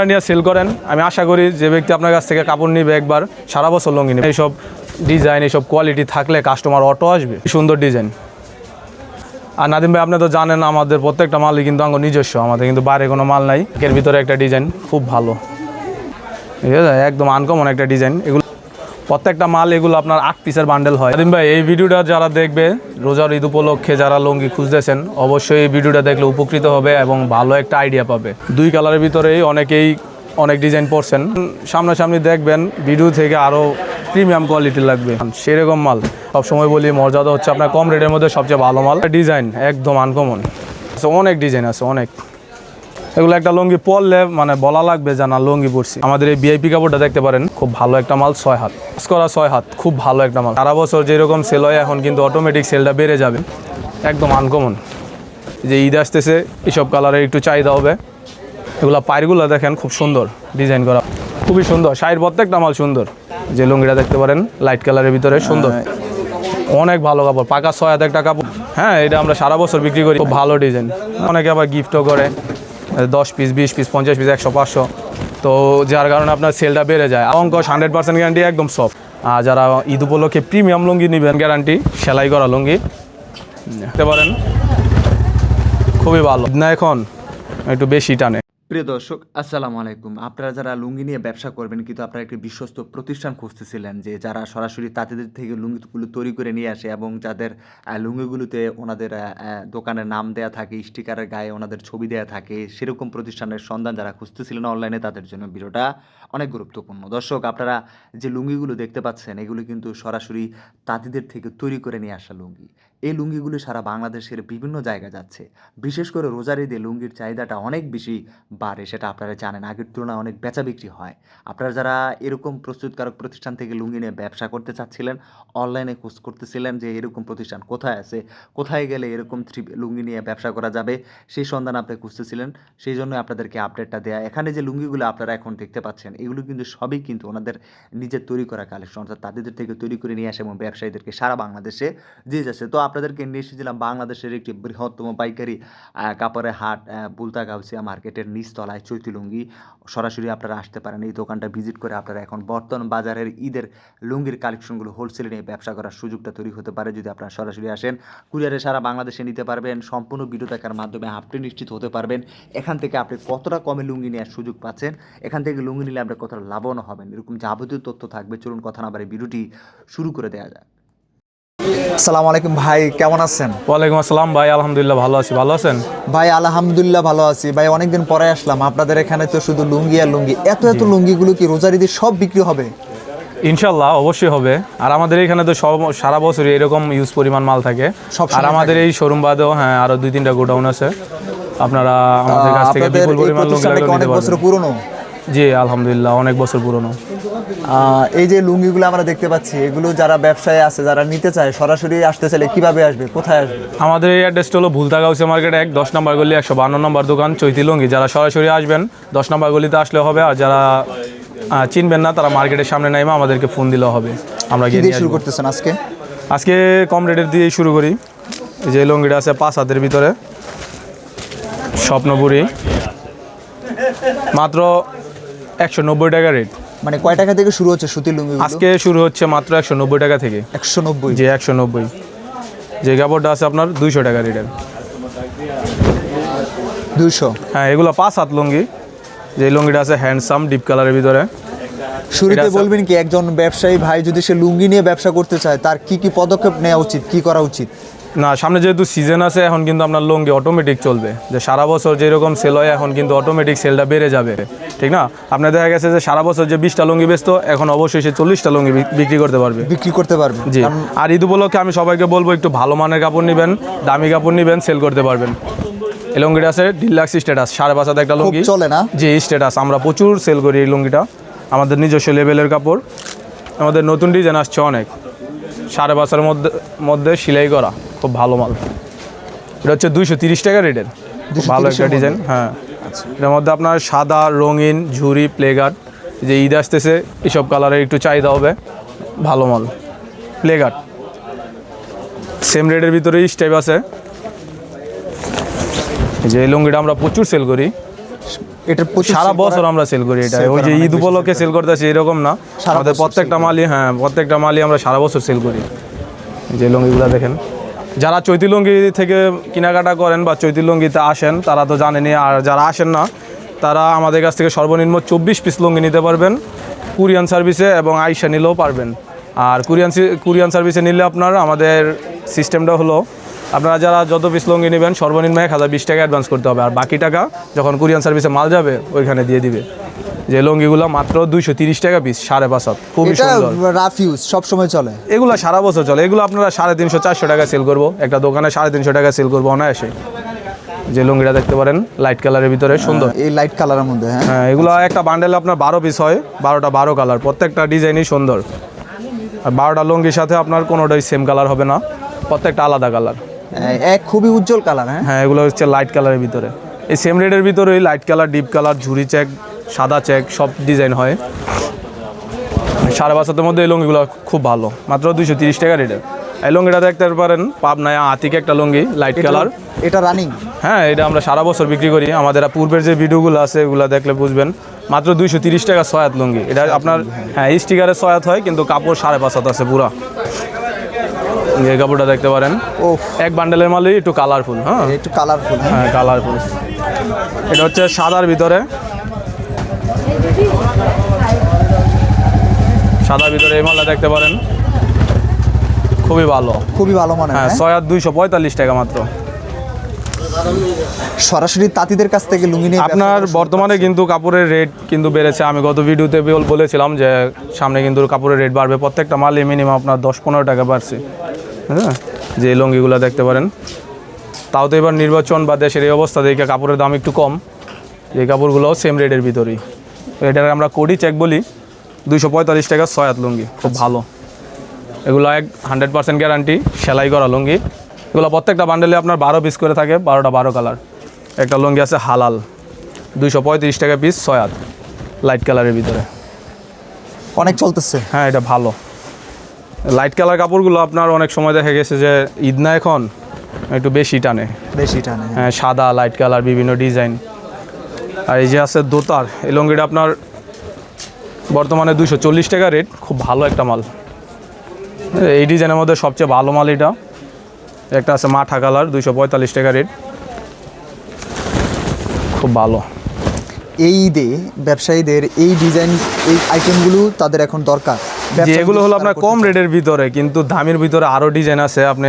নিয়ে সেল করেন, আমি আশা করি যে ব্যক্তি আপনার কাছ থেকে কাপড় নিবে একবার সারা বছর লুঙ্গি নেবে। এইসব ডিজাইন এইসব কোয়ালিটি থাকলে কাস্টমার অটো আসবে। সুন্দর ডিজাইন। আর নাদিম ভাই, আপনি তো জানেন আমাদের প্রত্যেকটা মালই কিন্তু আমার নিজস্ব, আমাদের কিন্তু বাইরে কোনো মাল নাই। এর ভিতরে একটা ডিজাইন খুব ভালো, ঠিক আছে, একদম আনকমন একটা ডিজাইন। এগুলো প্রত্যেকটা মাল এগুলো আপনার 8 পিসের বান্ডেল হয়। নাদিম ভাই, এই ভিডিওটা যারা দেখবে রোজার ঈদ উপলক্ষে যারা লুঙ্গি খুঁজতেছেন অবশ্যই এই ভিডিওটা দেখলে উপকৃত হবে এবং ভালো একটা আইডিয়া পাবে। 2 কালারের ভিতরেই অনেক ডিজাইন পড়ছেন, সামনাসামনি দেখবেন ভিডিও থেকে আরও প্রিমিয়াম কোয়ালিটির লাগবে সেরকম মাল। সবসময় বলি মর্যাদা হচ্ছে আপনার কম রেটের মধ্যে সবচেয়ে ভালো মাল। ডিজাইন একদম আনকমন, অনেক ডিজাইন আছে অনেক। এগুলো একটা লুঙ্গি পরলে মানে বলা লাগবে যে না লুঙ্গি পরছি। আমাদের এই ভিআইপি কাপড়টা দেখতে পারেন, খুব ভালো একটা মাল, 6 হাত করা 6 হাত, খুব ভালো একটা মাল। সারা বছর যেরকম সেল হয় এখন কিন্তু অটোমেটিক সেলটা বেড়ে যাবে। একদম আনকমন, যে ঈদ আসতেছে এইসব কালারের একটু চাহিদা হবে। এগুলো পায়েরগুলো দেখেন খুব সুন্দর ডিজাইন করা, খুবই সুন্দর। শাড়ির প্রত্যেকটা মাল সুন্দর। যে লুঙ্গিটা দেখতে পারেন লাইট কালারের ভিতরে সুন্দর, অনেক ভালো কাপড়, পাকা 6 হাত একটা কাপড়। হ্যাঁ, এটা আমরা সারা বছর বিক্রি করি, খুব ভালো ডিজাইন। অনেকে আবার গিফটও করে 10 পিস 20 পিস 50 পিস 100 500, তো যার কারণে আপনার সেলটা বেড়ে যায়। অঙ্ক 100% গ্যারান্টি, একদম সফট। আর যারা ঈদ উপলক্ষে প্রিমিয়াম লুঙ্গি নেবেন, গ্যারান্টি সেলাই করা লুঙ্গি দেখতে পারেন, খুবই ভালো না। এখন একটু বেশি টানে। প্রিয় দর্শক, আসসালামু আলাইকুম। আপনারা যারা লুঙ্গি নিয়ে ব্যবসা করবেন কিন্তু আপনারা একটি বিশ্বস্ত প্রতিষ্ঠান খুঁজতেছিলেন, যে যারা সরাসরি তাঁতিদের থেকে লুঙ্গিগুলো তৈরি করে নিয়ে আসে এবং যাদের লুঙ্গিগুলোতে ওনাদের দোকানের নাম দেয়া থাকে, স্টিকারের গায়ে ওনাদের ছবি দেয়া থাকে, সেরকম প্রতিষ্ঠানের সন্ধান যারা খুঁজতেছিলেন অনলাইনে, তাদের জন্য ভিডিওটা অনেক গুরুত্বপূর্ণ। দর্শক, আপনারা যে লুঙ্গিগুলো দেখতে পাচ্ছেন এগুলো কিন্তু সরাসরি তাঁতিদের থেকে তৈরি করে নিয়ে আসা লুঙ্গি। এই লুঙ্গিগুলো সারা বাংলাদেশের বিভিন্ন জায়গায় যাচ্ছে। বিশেষ করে রোজার ঈদে লুঙ্গির চাহিদাটা অনেক বেশি বাড়ে, সেটা আপনারা জানেন। আগের তুলনায় অনেক বেচা বিক্রি হয়। আপনারা যারা এরকম প্রস্তুতকারক প্রতিষ্ঠান থেকে লুঙ্গি নিয়ে ব্যবসা করতে চাচ্ছিলেন, অনলাইনে খোঁজ করতেছিলেন যে এরকম প্রতিষ্ঠান কোথায় আছে, কোথায় গেলে এরকম লুঙ্গি নিয়ে ব্যবসা করা যাবে, সেই সন্ধান আপনি খুঁজতেছিলেন, সেই জন্য আপনাদেরকে আপডেটটা দেয়া। এখানে যে লুঙ্গিগুলো আপনারা এখন দেখতে পাচ্ছেন এগুলো কিন্তু সবই কিন্তু ওনাদের নিজের তৈরি করা কালেকশন, অর্থাৎ তাদের থেকে তৈরি করে নিয়ে আসে এবং ব্যবসায়ীদেরকে সারা বাংলাদেশে দিয়ে যাচ্ছে। তো আপনাদেরকে নিয়ে এসেছিলাম বাংলাদেশের একটি বৃহত্তম পাইকারি কাপড়ের হাট, বুলতা গাউসিয়া মার্কেটের নিচতলায় চৈতি লুঙ্গি। সরাসরি আপনারা আসতে পারেন, এই দোকানটা ভিজিট করে আপনারা এখন বর্তমান বাজারের ঈদের লুঙ্গির কালেকশনগুলো হোলসেলে নিয়ে ব্যবসা করার সুযোগটা তৈরি হতে পারে যদি আপনারা সরাসরি আসেন। কুরিয়ারে সারা বাংলাদেশে নিতে পারবেন। সম্পূর্ণ ভিডিও দেখার মাধ্যমে আপনি নিশ্চিত হতে পারবেন এখান থেকে আপনি কতটা কমে লুঙ্গি নেওয়ার সুযোগ পাচ্ছেন, এখান থেকে লুঙ্গি নিলে আপনি কতটা লাভবান হবেন, এরকম যাবতীয় তথ্য থাকবে। চলুন কথা না বাড়িয়ে ভিডিওটি শুরু করে দেওয়া যায়। আসসালামু আলাইকুম ভাই, কেমন আছেন? ওয়ালাইকুম আসসালাম ভাই, আলহামদুলিল্লাহ ভালো আছি। ভালো আছেন ভাই? আলহামদুলিল্লাহ ভালো আছি ভাই। অনেকদিন পরে আসলাম আপনাদের এখানে, তো শুধু লুঙ্গি আর লুঙ্গি। এত লুঙ্গিগুলো কি রোজার ঈদে সব বিক্রি হবে? ইনশাল্লাহ অবশ্যই হবে। আর আমাদের এখানে তো সারা বছরই এরকম ইউজ পরিমাণ মাল থাকে। আর আমাদের এই শোরুম বাদেও হ্যাঁ আরো 2-3টা গোডাউন আছে, আপনারা আমাদের কাছ থেকে বিপুল পরিমাণ লুঙ্গি নিতে অনেক বছর পুরনো? জি আলহামদুলিল্লাহ অনেক বছর পুরনো। এই যে লুঙ্গিগুলো আমরা দেখতে পাচ্ছি, এগুলো যারা ব্যবসায়ী আছে, যারা নিতে চায়, সরাসরি আসতে চাইলে কিভাবে আসবে, কোথায় আসবে? আমাদের এই অ্যাড্রেসটা হলো ভুলতা গাউসিয়া মার্কেট 1, 10 নম্বর গলি, 152 নম্বর দোকান, চৈতি লুঙ্গি। যারা সরাসরি আসবেন 10 নম্বর গলিতে আসলে হবে, আর যারা চিনবেন না তারা মার্কেটের সামনে নাইমা আমাদেরকে ফোন দিলেও হবে। আমরা গিয়ে শুরু করতেছেন আজকে কম রেটের দিয়েই শুরু করি। যে লুঙ্গিটা আছে 5 হাতের ভিতরে, স্বপ্নপুরি, মাত্র 190 টাকা রেট। মানে কয় টাকা থেকে শুরু হচ্ছে সুতির লুঙ্গি? আজকে শুরু হচ্ছে মাত্র 190 টাকা থেকে। 190? যে 190। যে কাপড়টা আছে আপনার 200 টাকা রেটের। 200? হ্যাঁ, এগুলো 5 হাত লুঙ্গি। যে লুঙ্গিটা আছে হ্যান্ডসাম ডিপ কালারের ভিতরে। শুরুতে বলবেন কি, একজন ব্যবসায়ী ভাই যদি সে লুঙ্গি নিয়ে ব্যবসা করতে চায় তার কি কি পদক্ষেপ নেওয়া উচিত, কি করা উচিত? না, সামনে যেহেতু সিজন আছে এখন কিন্তু আপনার লুঙ্গি অটোমেটিক চলবে। যে সারা বছর যেরকম সেল হয় এখন কিন্তু অটোমেটিক সেলটা বেড়ে যাবে, ঠিক না? আপনার দেখা গেছে যে সারা বছর যে 20টা লুঙ্গি বেচতো এখন অবশ্যই সে 40টা লুঙ্গি বিক্রি করতে পারবে। জি। আর ঈদ উপলক্ষে আমি সবাইকে বলবো একটু ভালো মানের কাপড় নেবেন, দামি কাপড় নেবেন, সেল করতে পারবেন। এই লুঙ্গিটা আছে ডিলাক্স স্ট্যাটাস, 5.5 হাত একটা লুঙ্গি চলে না? জি স্ট্যাটাস, আমরা প্রচুর সেল করি এই লুঙ্গিটা। আমাদের নিজস্ব লেভেলের কাপড়, আমাদের নতুন ডিজাইন আসছে অনেক, 5.5 মধ্যে সেলাই করা, খুব ভালো মাল। এটা হচ্ছে 230 টাকা রেটের, ভালো একটা ডিজাইন। হ্যাঁ, এটার মধ্যে আপনার সাদা, রঙিন, ঝুরি, প্লেগার্ড। যে ঈদ আসতেছে এইসব কালারের একটু চাহিদা হবে, ভালো মাল। প্লেগার্ড সেম রেটের ভিতরে স্টাইপ আছে। যে এই লুঙ্গিটা আমরা প্রচুর সেল করি। এটার প্রচুর সারা sell বছর করা- আমরা সেল করি এটা। sell ওই করা যে অনেক ঈদ বেশি উপলক্ষে sell সেল করতেছি এরকম না, সারা আমাদের বছর প্রত্যেকটা মালই, হ্যাঁ প্রত্যেকটা মালই আমরা সারা বছর সেল করি। যে লুঙ্গিগুলো দেখেন, যারা চৈতি লুঙ্গি থেকে কেনাকাটা করেন বা চৈতি লুঙ্গিতে আসেন তারা তো জানেনই, আর যারা আসেন না তারা আমাদের কাছ থেকে সর্বনিম্ন 24 পিস লুঙ্গি নিতে পারবেন কুরিয়ান সার্ভিসে, এবং আইসা নিলেও পারবেন। আর কুরিয়ান সার্ভিসে নিলে আপনার আমাদের সিস্টেমটা হলো, আপনারা যারা যত পিস লুঙ্গি নেবেন সর্বনিম্ন 1020 টাকা অ্যাডভান্স করতে হবে, আর বাকি টাকা যখন কুরিয়ান সার্ভিসে মাল যাবে ওইখানে দিয়ে দিবে। যে লুঙ্গিগুলো মাত্র 230 টাকা পিস, 5.5 হাত, খুবই এটা সুন্দর। রাফ ইউজ সব সময় চলে। এগুলো সারা বছর চলে, এগুলো আপনারা 350-400 টাকা সেল করবো, একটা দোকানে 350 টাকা সেল করবো অনায়াসে। যে লুঙ্গিটা দেখতে পারেন লাইট কালারের ভিতরে সুন্দর, এই লাইট কালারের মধ্যে, হ্যাঁ হ্যাঁ এগুলো একটা বান্ডেলে আপনার 12 পিস হয়, 12টা 12 কালার, প্রত্যেকটা ডিজাইনই সুন্দর। আর 12টা লুঙ্গির সাথে আপনার কোনোটাই সেম কালার হবে না, প্রত্যেকটা আলাদা কালার। এক খুবই উজ্জ্বল কালার। হ্যাঁ হ্যাঁ এগুলো হচ্ছে লাইট কালারের ভিতরে, এই সেম রেডের ভিতরেই লাইট কালার, ডিপ কালার, ঝুরি চেক, সাদা চেক সব ডিজাইন হয়। 5.5 মধ্যে এই লুঙ্গিগুলো খুব ভালো, মাত্র 230 টাকা রেটের। এই লুঙ্গিটা দেখতে পারেন পাবনায় আতিকে একটা লুঙ্গি লাইট কালার। এটা রানিং। হ্যাঁ এটা আমরা সারা বছর বিক্রি করি, আমাদের পূর্বের যে ভিডিওগুলো আছে এগুলো দেখলে বুঝবেন। মাত্র 230 টাকা 6 হাত লুঙ্গি, এটা আপনার হ্যাঁ স্টিকারে 6 হাত হয় কিন্তু কাপড় 5.5 হাত আছে পুরা। এই কাপড়টা দেখতে পারেন, ও এক বান্ডেলের মালই একটু কালারফুল। হ্যাঁ একটু কালারফুল। হ্যাঁ কালারফুল, এটা হচ্ছে সাদার ভিতরে, সাদার ভিতরে এই মালটা দেখতে পারেন, খুবই ভালো। খুবই ভালো মানে। হ্যাঁ 6 হাত 245 টাকা মাত্র। সরাসরি তাঁতিদের কাছ থেকে লুঙ্গি নিয়ে আপনার বর্তমানে কিন্তু কাপড়ের রেট কিন্তু বেড়েছে, আমি গত ভিডিওতে বলেছিলাম যে সামনে কিন্তু কাপড়ের রেট বাড়বে, প্রত্যেকটা মালে মিনিমাম আপনার 10-15 টাকা বাড়ছে। হ্যাঁ যে এই লুঙ্গিগুলো দেখতে পারেন, তাও তো এবার নির্বাচন বা দেশের এই অবস্থা দেখে কাপড়ের দাম একটু কম, এই কাপড়গুলোও সেম রেটের ভিতরেই। এটার আমরা কোডি চেক বলি, 245 টাকা 6 হাত লুঙ্গি, খুব ভালো। এগুলো 100% গ্যারান্টি, সেলাই করা লুঙ্গি। এগুলো প্রত্যেকটা বান্ডেলে আপনার 12 পিস করে থাকে, 12টা 12 কালার। একটা লুঙ্গি আছে হালাল, 235 টাকা পিস 6 হাত, লাইট কালারের ভিতরে, অনেক চলতেছে। হ্যাঁ এটা ভালো। লাইট কালার কাপড়গুলো আপনার অনেক সময় দেখা গেছে যে ঈদ না এখন একটু বেশি টানে, বেশি টানে। হ্যাঁ সাদা লাইট কালার বিভিন্ন ডিজাইন। আর এই যে আছে দোতার, এই লুঙ্গিটা আপনার বর্তমানে 240 টাকা রেট, খুব ভালো একটা মাল। এই ডিজাইনের মধ্যে সবচেয়ে ভালো মাল এটা। একটা আছে মাঠা কালার, 245 টাকা রেট, খুব ভালো। এই ঈদে ব্যবসায়ীদের এই ডিজাইন, এই আইটেমগুলো তাদের এখন দরকার। যে এগুলো হলো আপনার কম রেটের ভিতরে, কিন্তু দামের ভিতরে আরও ডিজাইন আছে, আপনি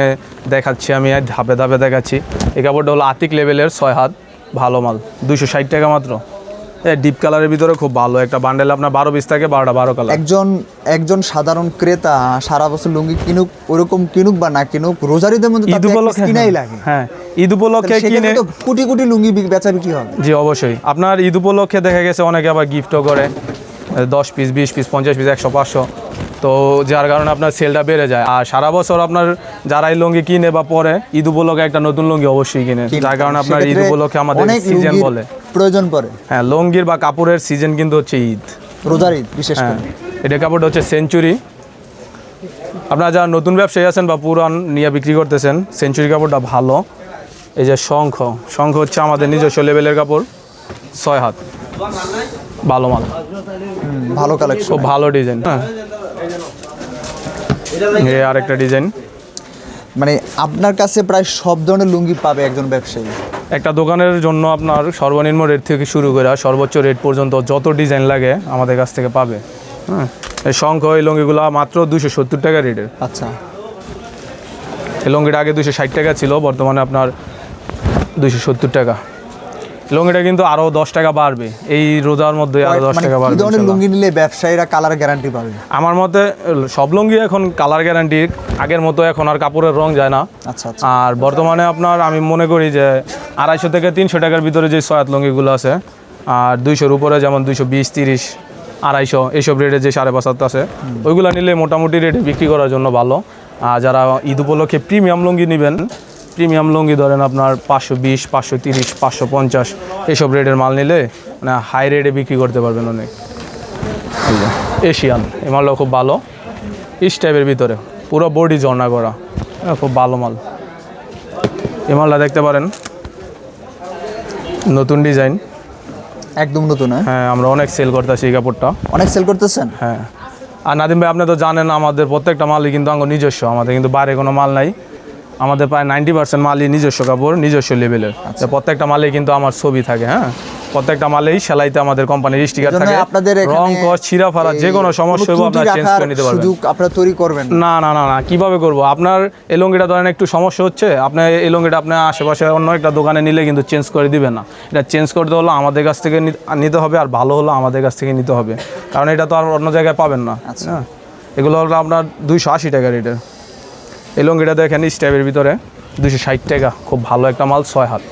দেখাচ্ছি আমি ধাপে ধাপে দেখাচ্ছি। এই কাপড়টা হলো আতিক লেভেলের 6 হাত, ভালো মাল, 260 টাকা মাত্র। ডিপ কালারের ভিতরে খুব ভালো, একটা বান্ডেল আপনার 12 পিস থাকে, 12টা 12 কালার। একজন সাধারণ ক্রেতা সারা বছর লুঙ্গি কিনুক, ওরকম কিনুক বা না কিনুক, রোজারিদের মধ্যে ঈদ উপলক্ষে কিনাই লাগে। হ্যাঁ ঈদ উপলক্ষে কিনে তো কোটি কোটি লুঙ্গি বেচা বিক্রি হবে। জি অবশ্যই, আপনার ঈদ উপলক্ষে দেখা গেছে অনেকে আবার গিফটও করে, 10 পিস 20 পিস 50 পিস 100 500, তো যার কারণে আপনার সেলটা বেড়ে যায়। আর সারা বছর আপনার যারা এই লুঙ্গি কিনে বা পরে ঈদ উপলক্ষে একটা নতুন লুঙ্গি অবশ্যই কিনে, যার কারণে আপনার ঈদ উপলক্ষে আমাদের সিজন বলে প্রয়োজন পড়ে। হ্যাঁ লুঙ্গির বা কাপড়ের সিজন কিন্তু হচ্ছে ঈদ, রোজার ঈদ বিশেষ হ্যাঁ। করে। এটা কাপড়টা হচ্ছে সেঞ্চুরি। আপনারা যারা নতুন ব্যবসায়ী আছেন বা পুরান নিয়ে বিক্রি করতেছেন, সেঞ্চুরি কাপড়টা ভালো। এই যে শঙ্খ হচ্ছে আমাদের নিজস্ব লেভেলের কাপড়, 6 হাত, ভালো মাল, ভালো কালেকশন, খুব ভালো ডিজাইন। হ্যাঁ এই আরেকটা ডিজাইন। মানে আপনার কাছে প্রায় সব ধরনের লুঙ্গি পাবে একজন ব্যবসায়ী। একটা দোকানের জন্য আপনার সর্বনিম্ন রেট থেকে শুরু করে সর্বোচ্চ রেট পর্যন্ত যত ডিজাইন লাগে আমাদের কাছ থেকে পাবে। হ্যাঁ এই শঙ্খ, এই লুঙ্গিগুলো মাত্র 270 টাকা রেটের। আচ্ছা, এই লুঙ্গিটা আগে 260 টাকা ছিল, বর্তমানে আপনার 270 টাকা। লুঙ্গিটা কিন্তু আরও 10 টাকা বাড়বে, এই রোজার মধ্যে আরও 10 টাকা কি বাড়বে ধরনের ইনশাল্লাহ। লুঙ্গি নিলে ব্যবসায়ীরা কালার গ্যারান্টি পাবে? আমার মতে সব লুঙ্গি এখন কালার গ্যারান্টি, আগের মতো এখন আর কাপড়ের রং যায় না। আচ্ছা আচ্ছা। আর বর্তমানে আপনার আমি মনে করি যে 250 থেকে 300 টাকার ভিতরে যে 6 হাত লুঙ্গিগুলো আছে, আর 200-র উপরে যেমন 220, 30, 250 এইসব রেটে যে 5.5 হাত আছে, ওইগুলো নিলে মোটামুটি রেটে বিক্রি করার জন্য ভালো। আর যারা ঈদ উপলক্ষে প্রিমিয়াম লুঙ্গি নেবেন, প্রিমিয়াম লুঙ্গি ধরেন আপনার 520, 530, 550 এইসব রেটের মাল নিলে মানে হাই রেটে বিক্রি করতে পারবেন অনেক। এশিয়ান এই মালটাও খুব ভালো, ইস টাইপের ভিতরে পুরো বডি ঝর্ণা করা, খুব ভালো মাল। এই মালটা দেখতে পারেন, নতুন ডিজাইন, একদম নতুন। হ্যাঁ, আমরা অনেক সেল করতেছি এই কাপড়টা। অনেক সেল করতেছেন? হ্যাঁ, আর নাদিম ভাই আপনি তো জানেন আমাদের প্রত্যেকটা মালই কিন্তু আমার নিজস্ব, আমাদের কিন্তু বাইরে কোনো মাল নাই। আমাদের প্রায় 90% মালই নিজস্ব কাপড়, নিজস্ব লেভেলের। প্রত্যেকটা মালেই কিন্তু আমার ছবি থাকে। হ্যাঁ, প্রত্যেকটা মালেই সেলাইতে আমাদের কোম্পানির স্টিকার থাকে। আপনাদের রং কস ছিঁড়া ফাড়া যে কোনো সমস্যা হবে আপনারা চেঞ্জ করে নিতে পারবেন। সুযোগ আপনারা তৈরি করবেন? না না না না, কিভাবে করব? আপনার এই লুঙ্গিটা ধরেন একটু সমস্যা হচ্ছে, আপনি এই লুঙ্গিটা আপনার আশেপাশে অন্য একটা দোকানে নিলে কিন্তু চেঞ্জ করে দিবে না। এটা চেঞ্জ করতে হলো আমাদের কাছ থেকে নিতে হবে, আর ভালো হলো আমাদের কাছ থেকে নিতে হবে, কারণ এটা তো আর অন্য জায়গায় পাবেন না। হ্যাঁ, এগুলো হলো আপনার 280 টাকা রেটের। এই লুঙ্গিটা দেখেন স্টাইপের ভিতরে 260 টাকা, খুব ভালো একটা মাল, 6 হাত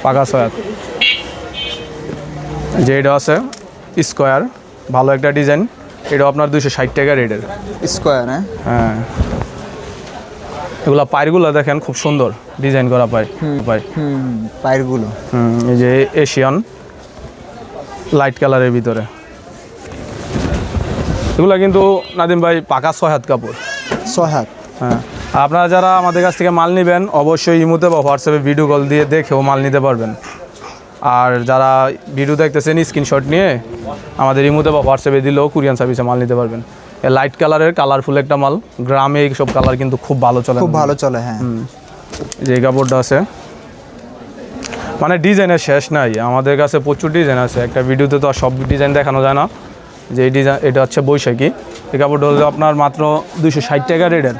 পাকা 6 হাত। যে এটা আছে স্কোয়ার, ভালো একটা ডিজাইন, এটা আপনার 260 টাকা রেটের স্কোয়ার। হ্যাঁ, এগুলো পায়েরগুলো দেখেন খুব সুন্দর ডিজাইন করা পায়। পায়েরগুলো এই যে এশিয়ান লাইট কালারের ভিতরে, এগুলো কিন্তু নাদিম ভাই পাকা 6 হাত কাপড়। 6 হাত। হ্যাঁ, আপনারা যারা আমাদের কাছ থেকে মাল নেবেন অবশ্যই ইমোতে বা হোয়াটসঅ্যাপে ভিডিও কল দিয়ে দেখেও মাল নিতে পারবেন। আর যারা ভিডিও দেখতেছেন স্ক্রিনশট নিয়ে আমাদের ইমোতে বা হোয়াটসঅ্যাপে দিলেও কুরিয়ান সার্ভিসে মাল নিতে পারবেন। এই লাইট কালারের কালারফুল একটা মাল, গ্রামে এই সব কালার কিন্তু খুব ভালো চলে, খুব ভালো চলে। হ্যাঁ, যে কাপড়টা আছে মানে ডিজাইনের শেষ নাই, আমাদের কাছে প্রচুর ডিজাইন আছে। একটা ভিডিওতে তো আর সব ডিজাইন দেখানো যায় না। যে এই ডিজাইন, এটা হচ্ছে বৈশাখী, এই কাপড়টা হলো আপনার মাত্র 260 টাকা রেটের।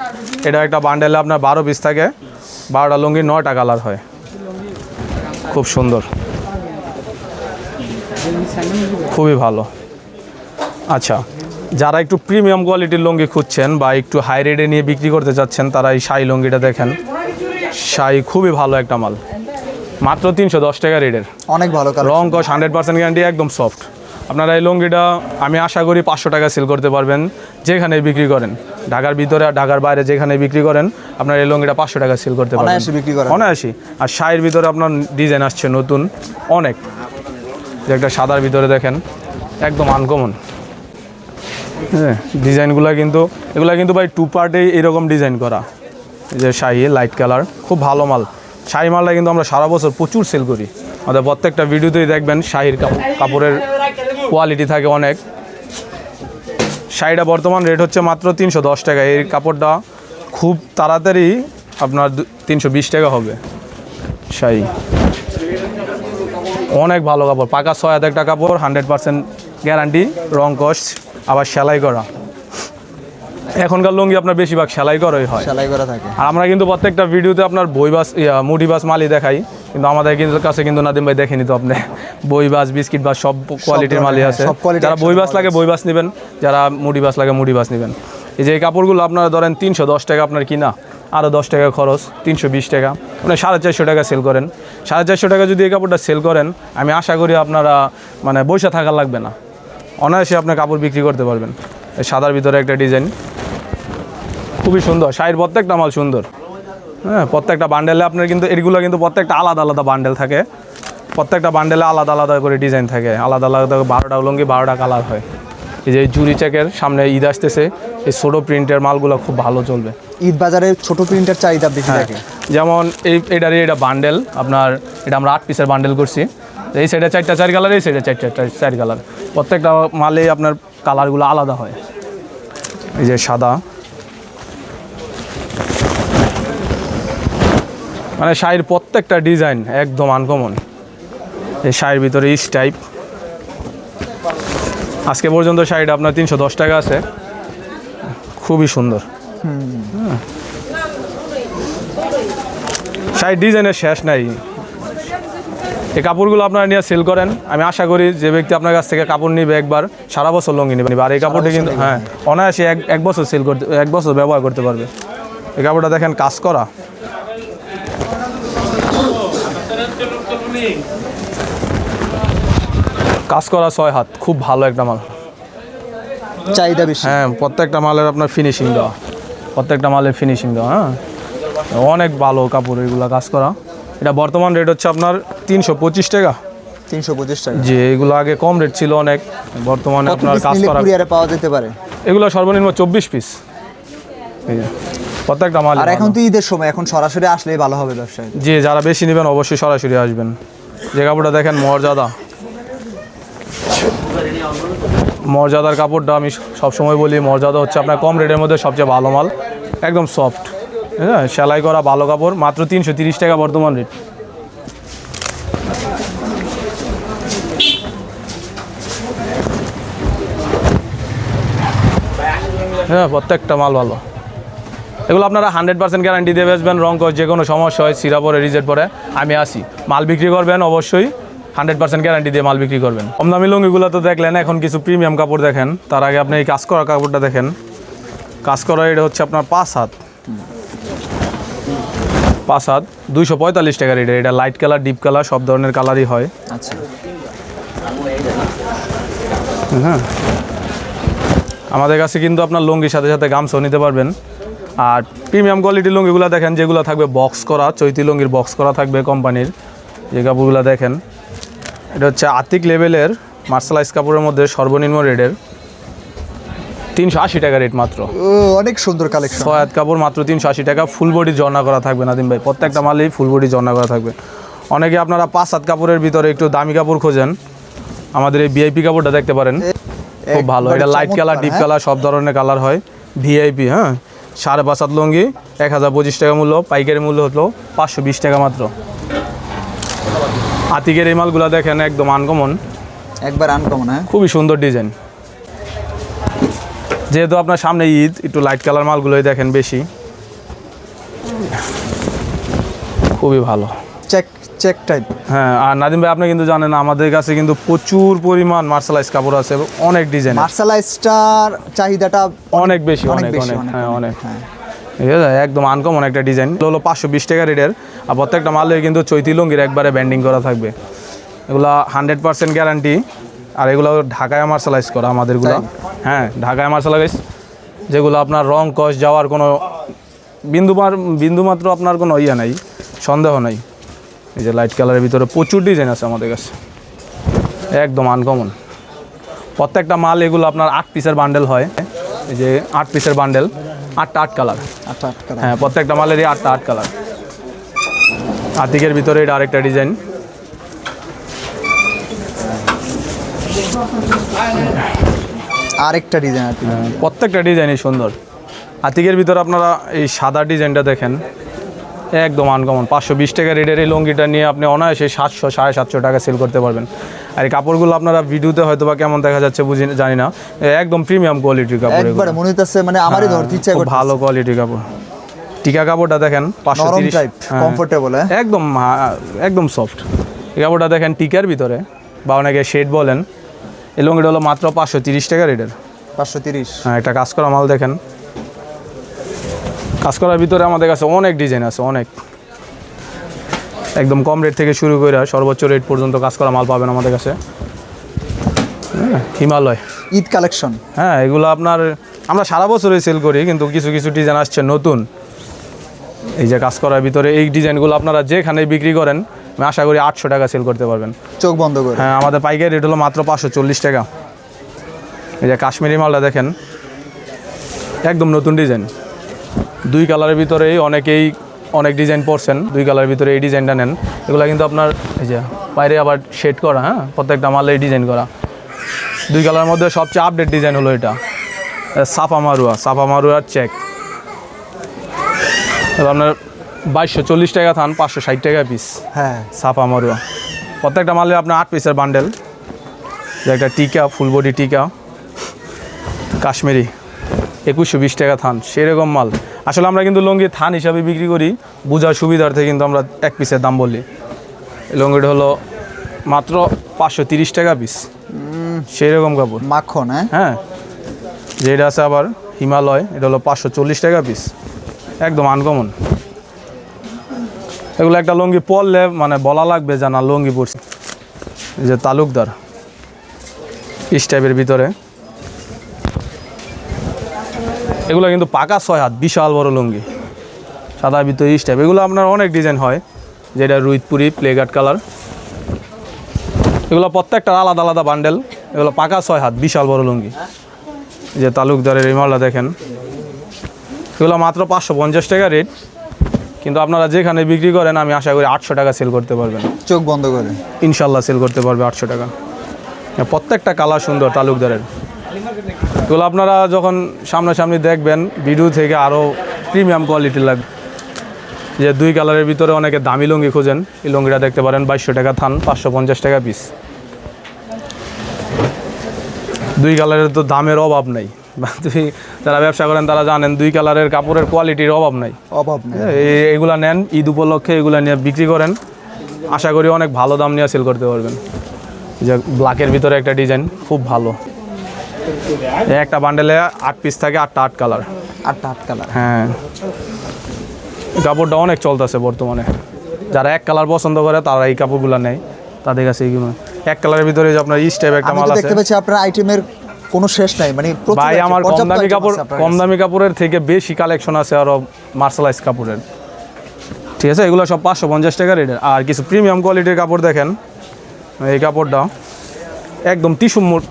এটা একটা বান্ডেলে আপনার 12 পিস থাকে, 12টা লুঙ্গি 9টা কালার হয়, খুব সুন্দর, খুবই ভালো। আচ্ছা, যারা একটু প্রিমিয়াম কোয়ালিটির লুঙ্গি খুঁজছেন বা একটু হাই রেটে নিয়ে বিক্রি করতে চাচ্ছেন, তারা এই শাড়ি লুঙ্গিটা দেখেন। শাড়ি খুবই ভালো একটা মাল, মাত্র 310 টাকা রেটের। অনেক ভালো কালার, রং কস 100% গ্যারান্টি, একদম সফট। আপনারা এই লুঙ্গিটা আমি আশা করি 500 টাকা সেল করতে পারবেন যেখানে বিক্রি করেন, ঢাকার ভিতরে আর ঢাকার বাইরে যেখানে বিক্রি করেন, আপনার এই লুঙ্গিটা 500 টাকা সেল করতে পারবেন অনায়াসে বিক্রি করেন। অনায়াসে। আর শাড়ির ভিতরে আপনার ডিজাইন আসছে নতুন অনেক, যে একটা সাদার ভিতরে দেখেন একদম আনকমন। হ্যাঁ, ডিজাইনগুলো কিন্তু এগুলো কিন্তু ভাই 2 পার্টেই এরকম ডিজাইন করা। যে শাড়ি লাইট কালার, খুব ভালো মাল। শাড়ি মালটা কিন্তু আমরা সারা বছর প্রচুর সেল করি, আমাদের প্রত্যেকটা ভিডিওতেই দেখবেন শাড়ির কাপড়ের কোয়ালিটি থাকে অনেক। শাড়িটা বর্তমান রেট হচ্ছে মাত্র 310 টাকা। এই কাপড়টা খুব তাড়াতাড়ি আপনার 320 টাকা হবে। শাড়ি অনেক ভালো কাপড়, পাকা 6 হাত একটা কাপড়, 100% গ্যারান্টি, রং কস আবার সেলাই করা। এখনকার লুঙ্গি আপনার বেশিরভাগ সেলাই করাই হয়, সেলাই করা থাকে। আর আমরা কিন্তু প্রত্যেকটা ভিডিওতে আপনার বইবাস মুডি বাস মালই দেখাই, কিন্তু আমাদের কাছে কিন্তু নাদিম ভাই দেখেনি তো আপনি বইবাস বিস্কিট বাস সব কোয়ালিটির মালই আছে। যারা বইবাস লাগে বইবাস নেবেন, যারা মুডি বাস লাগে মুডি বাস নেবেন। এই যে এই কাপড়গুলো আপনারা ধরেন 310 টাকা আপনার কিনা, আরও 10 টাকা খরচ, 320 টাকা, মানে 450 টাকা সেল করেন। 450 টাকা যদি এই কাপড়টা সেল করেন, আমি আশা করি আপনারা মানে বসে থাকা লাগবে না, অনায়াসে আপনার কাপড় বিক্রি করতে পারবেন। এই সাদার ভিতরে একটা ডিজাইন খুবই সুন্দর, শাড়ির প্রত্যেকটা মাল সুন্দর। হ্যাঁ, প্রত্যেকটা বান্ডেলে আপনার কিন্তু এগুলো কিন্তু প্রত্যেকটা আলাদা আলাদা বান্ডেল থাকে, প্রত্যেকটা বান্ডেলে আলাদা আলাদা করে ডিজাইন থাকে, আলাদা আলাদা 12টা লুঙ্গি 12টা কালার হয়। এই যে জুরি চেকের সামনে ঈদ আসতেছে, এই ছোটো প্রিন্টের মালগুলো খুব ভালো চলবে। ঈদ বাজারে ছোট প্রিন্টের চাহিদা বেশি থাকে। যেমন এটা বান্ডেল আপনার, এটা আমরা 8 পিসের বান্ডেল করছি। এই সাইডে 4টা 4 কালার, এই সাইডে 4টা 4 কালার, প্রত্যেকটা মালে আপনার কালারগুলো আলাদা হয়। এই যে সাদা, মানে শাড়ির প্রত্যেকটা ডিজাইন একদম আনকমন। এই শাড়ির ভিতরে স্টাইপ, আজকে পর্যন্ত শাড়িটা আপনার 310 টাকা আছে, খুবই সুন্দর। শাড়ির ডিজাইনের শেষ নাই। এই কাপড়গুলো আপনারা নিয়ে সেল করেন, আমি আশা করি যে ব্যক্তি আপনার কাছ থেকে কাপড় নিবে একবার সারা বছর লুঙ্গি নেবে। আর এই কাপড়টি কিন্তু হ্যাঁ অনায়াসে এক বছর সেল করতে, 1 বছর ব্যবহার করতে পারবে। এই কাপড়টা দেখেন কাজ করা, কাজ করা 6 হাত, খুব ভালো একটা মাল, চাহিদা বেশি। হ্যাঁ, প্রত্যেকটা মালের আপনার ফিনিশিং দেওয়া, প্রত্যেকটা মালের ফিনিশিং দেওয়া। হ্যাঁ, অনেক ভালো কাপড়, এগুলো কাজ করা। এটা বর্তমান রেট হচ্ছে আপনার 325 টাকা। 325 টাকা। যে এগুলো আগে কম রেট ছিল অনেক, বর্তমানে আপনার কাজ করা কুরিয়ারে পাওয়া যেতে পারে। এগুলো সর্বনিম্ন 24 পিস প্রত্যেকটা মাল। আর এখন তো ঈদের সময়, এখন সরাসরি আসলেই ভালো হবে ব্যবসায়। জি, যারা বেশি নেবেন অবশ্যই সরাসরি আসবেন। যে কাপড়টা দেখেন মর্যাদা, মর্যাদার কাপড়টা আমি সবসময় বলি, মর্যাদা হচ্ছে আপনার কম রেটের মধ্যে সবচেয়ে ভালো মাল, একদম সফট, হ্যাঁ, সেলাই করা ভালো কাপড়, মাত্র 330 টাকা বর্তমান রেট। হ্যাঁ, প্রত্যেকটা মাল ভালো। এগুলো আপনারা 100% গ্যারান্টি দিয়ে বেচবেন, রং কস যে কোনো সমস্যা হয়, সিরা পরে রিজেক্ট পরে আমি আসি, মাল বিক্রি করবেন অবশ্যই 100% গ্যারান্টি দিয়ে মাল বিক্রি করবেন। কম দামি লুঙ্গিগুলো তো দেখলেন, এখন কিছু প্রিমিয়াম কাপড় দেখেন। তার আগে আপনি এই কাজ করা কাপড়টা দেখেন, কাজ করা এটা হচ্ছে আপনার 5 হাত 245 টাকা রেট। এটা লাইট কালার, ডিপ কালার, সব ধরনের কালারই হয়। আচ্ছা, হ্যাঁ, আমাদের কাছে কিন্তু আপনার লুঙ্গির সাথে সাথে গামছাও নিতে পারবেন। আর প্রিমিয়াম কোয়ালিটির লুঙ্গিগুলো দেখেন, যেগুলো থাকবে বক্স করা, চৈতি লুঙ্গির বক্স করা থাকবে কোম্পানির, যে কাপড়গুলো দেখেন। এটা হচ্ছে আতিক লেভেলের মার্শালাইজ কাপড়ের মধ্যে সর্বনিম্ন রেটের 380 টাকা রেট মাত্র। ও অনেক সুন্দর কালেকশন। 6 হাত কাপড় মাত্র 380 টাকা, ফুল বডি জর্না করা থাকবে নাদিম ভাই, প্রত্যেকটা মালেই ফুল বডি জর্না করা থাকবে। অনেকে আপনারা 5 হাত কাপড়ের ভিতরে একটু দামি কাপড় খোঁজেন, আমাদের এই ভিআইপি কাপড়টা দেখতে পারেন, খুব ভালো। এটা লাইট কালার, ডিপ কালার, সব ধরনের কালার হয়, ভিআইপি। হ্যাঁ, 5.5 হাত লুঙ্গি 1025 টাকা মূল্য, পাইকারি মূল্য হলো 520 টাকা মাত্র। আতিকের এই মালগুলো দেখেন, একদম আনকমন, একবার আনকমন। হ্যাঁ, খুবই সুন্দর ডিজাইন। যেহেতু আপনার সামনে ঈদ, একটু লাইট কালার মালগুলোই দেখেন বেশি, খুবই ভালো। Check type. হ্যাঁ, আর নাদিম ভাই আপনি কিন্তু জানেন আমাদের কাছে কিন্তু প্রচুর পরিমাণ মার্শালাইজ কাপড় আছে, অনেক ডিজাইন। মার্শালাইজটার চাহিদাটা অনেক বেশি, অনেক অনেক, হ্যাঁ অনেক। ঠিক আছে, একদম আনকমন একটা ডিজাইন, হলো 520 টাকা রেটের। আর প্রত্যেকটা মালে কিন্তু চৈতি লুঙ্গির একবারে ব্যান্ডিং করা থাকবে। এগুলো 100% গ্যারান্টি। আর এগুলো ঢাকায় মার্শালাইজ করা আমাদেরগুলো। হ্যাঁ, ঢাকায় মার্শালাইজ, যেগুলো আপনার রং কস যাওয়ার কোনো বিন্দুমাত্র আপনার কোনো ইয়ে নাই, সন্দেহ নাই। এই যে লাইট কালারের ভিতরে প্রচুর ডিজাইন আছে আমাদের কাছে, একদম আনকমন প্রত্যেকটা মাল। এগুলো আপনার 8 পিসের বান্ডেল হয়, এই যে 8 পিসের বান্ডেল, 8টা 8 কালার। হ্যাঁ, প্রত্যেকটা মালেরই 8টা 8 কালার। আতিকের ভিতরে এটা আরেকটা ডিজাইন, আরেকটা ডিজাইন আছে। প্রত্যেকটা ডিজাইনই সুন্দর। আতিকের ভিতরে আপনারা এই সাদা ডিজাইনটা দেখেন, একদম আনকমন। 520 টাকা রেটের এই লুঙ্গিটা নিয়ে আপনি অনায়াসে 700 750 টাকা সেল করতে পারবেন। আর এই কাপড়গুলো আপনারা ভিডিওতে হয়তো বা কেমন দেখা যাচ্ছে জানি না, একদম প্রিমিয়াম কোয়ালিটির কাপড়। একবারে মনে হচ্ছে মানে আমারই ধরতে ইচ্ছা খুব করছে। ভালো কোয়ালিটির কাপড়। টিকা কাপড়টা দেখেন, 530 টাইপ, কমফোর্টেবল। একদম একদম সফট। এই কাপড়টা দেখেন টিকার ভিতরে, বা অনেকে শেড বলেন। এই লুঙ্গিটা হলো মাত্র 530 টাকা রেটের। 530। হ্যাঁ, একটা কাজ করা মাল দেখেন, কাজ করার ভিতরে আমাদের কাছে অনেক ডিজাইন আছে, অনেক, একদম কম রেট থেকে শুরু করে সর্বোচ্চ রেট পর্যন্ত কাজ করা মাল পাবেন আমাদের কাছে। হিমালয় ঈদ কালেকশন। হ্যাঁ, এগুলো আপনার আমরা সারা বছরই সেল করি, কিন্তু কিছু কিছু ডিজাইন আসছে নতুন। এই যে কাজ করার ভিতরে এই ডিজাইনগুলো আপনারা যেখানে বিক্রি করেন, আমি আশা করি 800 টাকা সেল করতে পারবেন চোখ বন্ধ করে। হ্যাঁ, আমাদের পাইকারি রেট হলো মাত্র 540 টাকা। এই যে কাশ্মীরি মালটা দেখেন, একদম নতুন ডিজাইন, 2 কালারের ভিতরেই অনেকেই অনেক ডিজাইন পড়ছেন। 2 কালারের ভিতরে এই ডিজাইনটা নেন। এগুলো কিন্তু আপনার এই যে বাইরে আবার শেড করা, হ্যাঁ, প্রত্যেকটা মালে এই ডিজাইন করা। 2 কালারের মধ্যে সবচেয়ে আপডেট ডিজাইন হলো এটা সাফা মারুয়ার চেক। আপনার 2240 টাকা থান, 560 টাকা পিস। হ্যাঁ, সাফা মারুয়া প্রত্যেকটা মালে আপনার 8 পিসের বান্ডেল। যে একটা টিকা, ফুল বডি টিকা, কাশ্মীরি 2120 টাকা থান, সেরকম মাল। আসলে আমরা কিন্তু লুঙ্গি থান হিসাবে বিক্রি করি, বোঝার সুবিধার্থে কিন্তু আমরা 1 পিসের দাম বলি। এই লুঙ্গিটা হলো মাত্র 530 টাকা পিস, সেরকম কাপড় মাখন। হ্যাঁ, যেটা আছে আবার হিমালয়, এটা হলো 540 টাকা পিস, একদম আনকমন। এগুলো একটা লুঙ্গি পরলে মানে বলা লাগবে যে না লুঙ্গি পরছি। এই যে তালুকদার পিস টাইপের ভিতরে, এগুলো কিন্তু পাকা 6 হাত, বিশাল বড় লুঙ্গি, সাদা ভিতরে ইস টাইপ। এগুলো আপনার অনেক ডিজাইন হয়, যেটা রুইতপুরি প্লেগার্ড কালার। এগুলো প্রত্যেকটা আলাদা আলাদা বান্ডেল। এগুলো পাকা 6 হাত, বিশাল বড় লুঙ্গি। এই যে তালুকদারের এই মালটা দেখেন, এগুলো মাত্র 550 টাকা রেট, কিন্তু আপনারা যেখানে বিক্রি করেন আমি আশা করি 800 টাকা সেল করতে পারবেন। চোখ বন্ধ করে ইনশাল্লাহ সেল করতে পারবে 800 টাকা। প্রত্যেকটা কালার সুন্দর তালুকদারের। এগুলো আপনারা যখন সামনাসামনি দেখবেন ভিডিও থেকে আরও প্রিমিয়াম কোয়ালিটির লাগবে। যে 2 কালারের ভিতরে অনেকে দামি লুঙ্গি খোঁজেন, এই লুঙ্গিটা দেখতে পারেন 2200 টাকা থান, 550 টাকা পিস। 2 কালারের তো দামের অভাব নাই, তুমি যারা ব্যবসা করেন তারা জানেন 2 কালারের কাপড়ের কোয়ালিটির অভাব নাই। এইগুলা নেন ঈদ উপলক্ষে, এগুলা নিয়ে বিক্রি করেন, আশা করি অনেক ভালো দাম নিয়ে সেল করতে পারবেন। যে ব্ল্যাকের ভিতরে একটা ডিজাইন খুব ভালো, একটা বান্ডেলে 8 পিস থাকে, 8টা 8 কালার। 8টা 8 কালার। হ্যাঁ, কাপড়টা অনেক চলতেছে বর্তমানে। যারা 1 কালার পছন্দ করে তারা এই কাপড়গুলো নেয়, তাদের কাছে এইগুলো 1 কালারের ভিতরে যে আপনার স্টেপ একটা মাল আছে। দেখতে পাচ্ছি আপনার আইটেমের কোনো শেষ নাই, মানে ভাই আমার কম দামি কাপড়ের থেকে বেশি কালেকশন আছে আরো মার্শালাইজ কাপড়ের। ঠিক আছে, এগুলো সব 550 টাকা রেটের। আর কিছু প্রিমিয়াম কোয়ালিটির কাপড় দেখেন, এই কাপড়টা একদম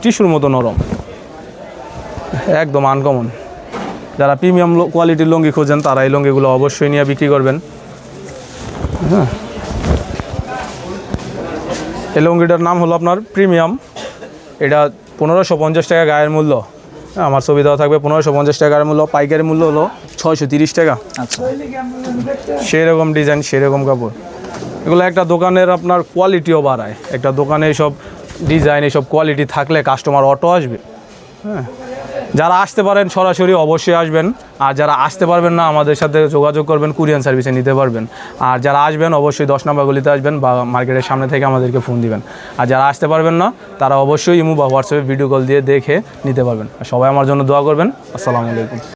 টিস্যুর মতো নরম, একদম আনকমন। যারা প্রিমিয়াম কোয়ালিটির লুঙ্গি খোঁজেন তারা এই লুঙ্গিগুলো অবশ্যই নিয়ে বিক্রি করবেন। হ্যাঁ, এই লুঙ্গিটার নাম হলো আপনার প্রিমিয়াম। এটা 1550 টাকা গায়ের মূল্য, আমার ছবি দেওয়া থাকবে। 1550 টাকার মূল্য, পাইকারি মূল্য হলো 630 টাকা। আচ্ছা, সেরকম ডিজাইন, সেরকম কাপড়। এগুলো একটা দোকানের আপনার কোয়ালিটিও বাড়ায়। একটা দোকানে এইসব ডিজাইন, এইসব কোয়ালিটি থাকলে কাস্টমার অটো আসবে। হ্যাঁ, যারা আসতে পারেন সরাসরি অবশ্যই আসবেন, আর যারা আসতে পারবেন না আমাদের সাথে যোগাযোগ করবেন, কুরিয়ার সার্ভিসে নিতে পারবেন। আর যারা আসবেন অবশ্যই 10 নম্বর গলিতে আসবেন বা মার্কেটের সামনে থেকে আমাদেরকে ফোন দিবেন। আর যারা আসতে পারবেন না তারা অবশ্যই ইমো বা হোয়াটসঅ্যাপে ভিডিও কল দিয়ে দেখে নিতে পারবেন। আর সবাই আমার জন্য দোয়া করবেন। আসসালামু আলাইকুম।